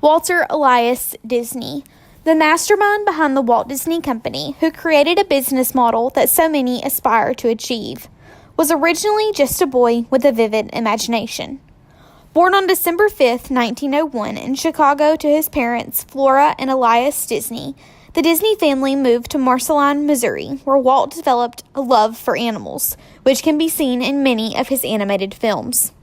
Walter Elias Disney, the mastermind behind the Walt Disney Company, who created a business model that so many aspire to achieve, was originally just a boy with a vivid imagination. Born on December 5, 1901, in Chicago to his parents, Flora and Elias Disney, the Disney family moved to Marceline, Missouri, where Walt developed a love for animals, which can be seen in many of his animated films.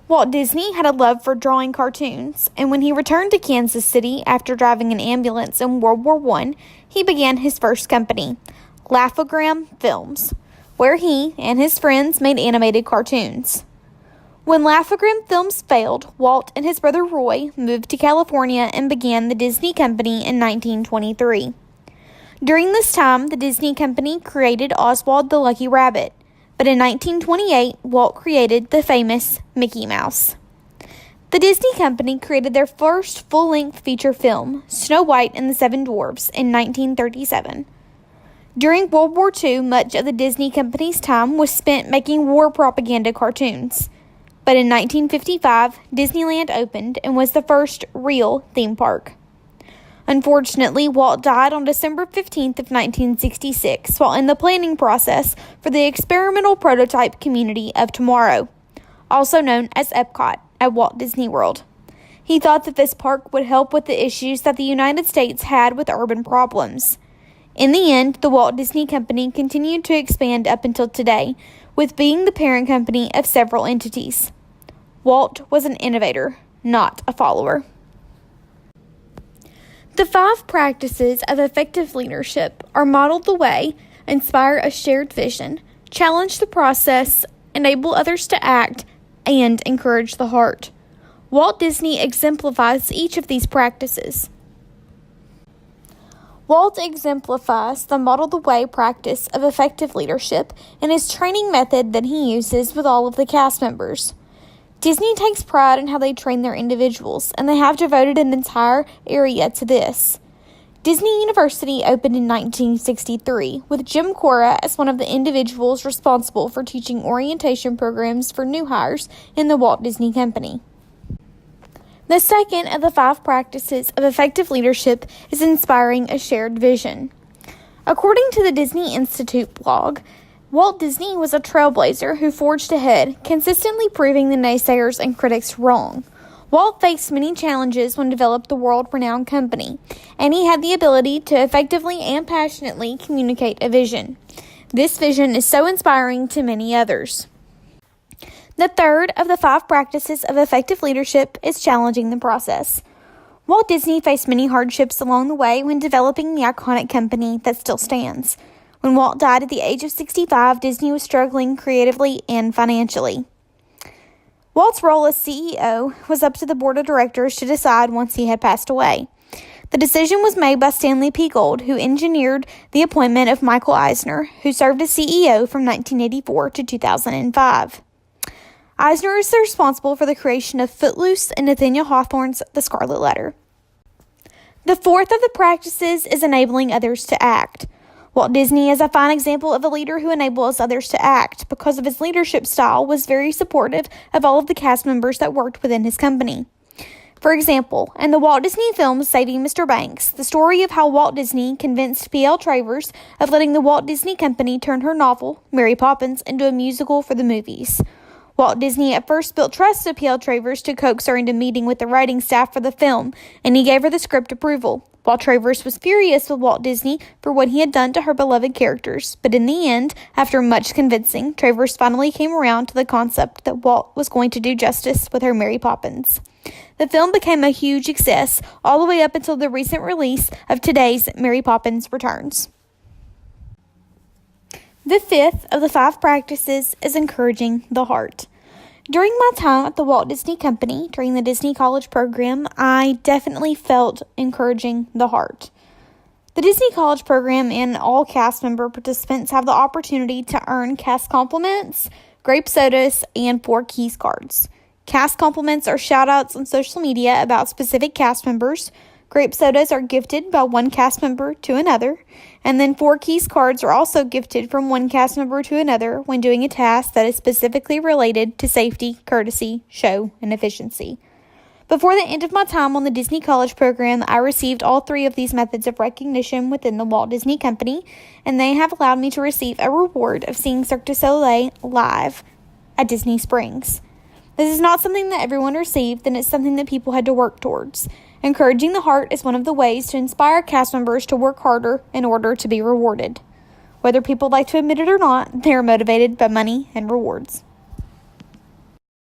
Walt Disney had a love for drawing cartoons, and when he returned to Kansas City after driving an ambulance in World War I, he began his first company, Laugh-O-Gram Films, where he and his friends made animated cartoons. When Laugh-O-Gram Films failed, Walt and his brother Roy moved to California and began the Disney Company in 1923. During this time, the Disney Company created Oswald the Lucky Rabbit, but in 1928, Walt created the famous Mickey Mouse. The Disney Company created their first full-length feature film, Snow White and the Seven Dwarfs, in 1937. During World War II, much of the Disney Company's time was spent making war propaganda cartoons. But in 1955, Disneyland opened and was the first real theme park. Unfortunately, Walt died on December 15th of 1966 while in the planning process for the experimental prototype community of tomorrow, also known as Epcot, at Walt Disney World. He thought that this park would help with the issues that the United States had with urban problems. In the end, the Walt Disney Company continued to expand up until today, with being the parent company of several entities. Walt was an innovator, not a follower. The 5 practices of effective leadership are model the way, inspire a shared vision, challenge the process, enable others to act, and encourage the heart. Walt Disney exemplifies each of these practices. Walt exemplifies the model the way practice of effective leadership in his training method that he uses with all of the cast members. Disney takes pride in how they train their individuals, and they have devoted an entire area to this. Disney University opened in 1963, with Jim Cora as one of the individuals responsible for teaching orientation programs for new hires in the Walt Disney Company. The second of the 5 practices of effective leadership is inspiring a shared vision. According to the Disney Institute blog, Walt Disney was a trailblazer who forged ahead, consistently proving the naysayers and critics wrong. Walt faced many challenges when developed the world-renowned company, and he had the ability to effectively and passionately communicate a vision. This vision is so inspiring to many others. The third of the 5 practices of effective leadership is challenging the process. Walt Disney faced many hardships along the way when developing the iconic company that still stands. When Walt died at the age of 65, Disney was struggling creatively and financially. Walt's role as CEO was up to the board of directors to decide once he had passed away. The decision was made by Stanley P. Gold, who engineered the appointment of Michael Eisner, who served as CEO from 1984 to 2005. Eisner is responsible for the creation of Footloose and Nathaniel Hawthorne's The Scarlet Letter. The fourth of the practices is enabling others to act. Walt Disney is a fine example of a leader who enables others to act because of his leadership style was very supportive of all of the cast members that worked within his company. For example, in the Walt Disney film Saving Mr. Banks, the story of how Walt Disney convinced P.L. Travers of letting the Walt Disney Company turn her novel, Mary Poppins, into a musical for the movies. Walt Disney at first built trust of P.L. Travers to coax her into meeting with the writing staff for the film, and he gave her the script approval. While Travers was furious with Walt Disney for what he had done to her beloved characters, but in the end, after much convincing, Travers finally came around to the concept that Walt was going to do justice with her Mary Poppins. The film became a huge success all the way up until the recent release of today's Mary Poppins Returns. The fifth of the 5 practices is encouraging the heart. During my time at the Walt Disney Company, during the Disney College program, I definitely felt encouraging the heart. The Disney College program and all cast member participants have the opportunity to earn cast compliments, grape sodas, and 4 Keys cards. Cast compliments are shout-outs on social media about specific cast members. Grape sodas are gifted by one cast member to another, and then 4 Keys cards are also gifted from one cast member to another when doing a task that is specifically related to safety, courtesy, show, and efficiency. Before the end of my time on the Disney College program, I received all 3 of these methods of recognition within the Walt Disney Company, and they have allowed me to receive a reward of seeing Cirque du Soleil live at Disney Springs. This is not something that everyone received, and it's something that people had to work towards. Encouraging the heart is one of the ways to inspire cast members to work harder in order to be rewarded. Whether people like to admit it or not, they are motivated by money and rewards.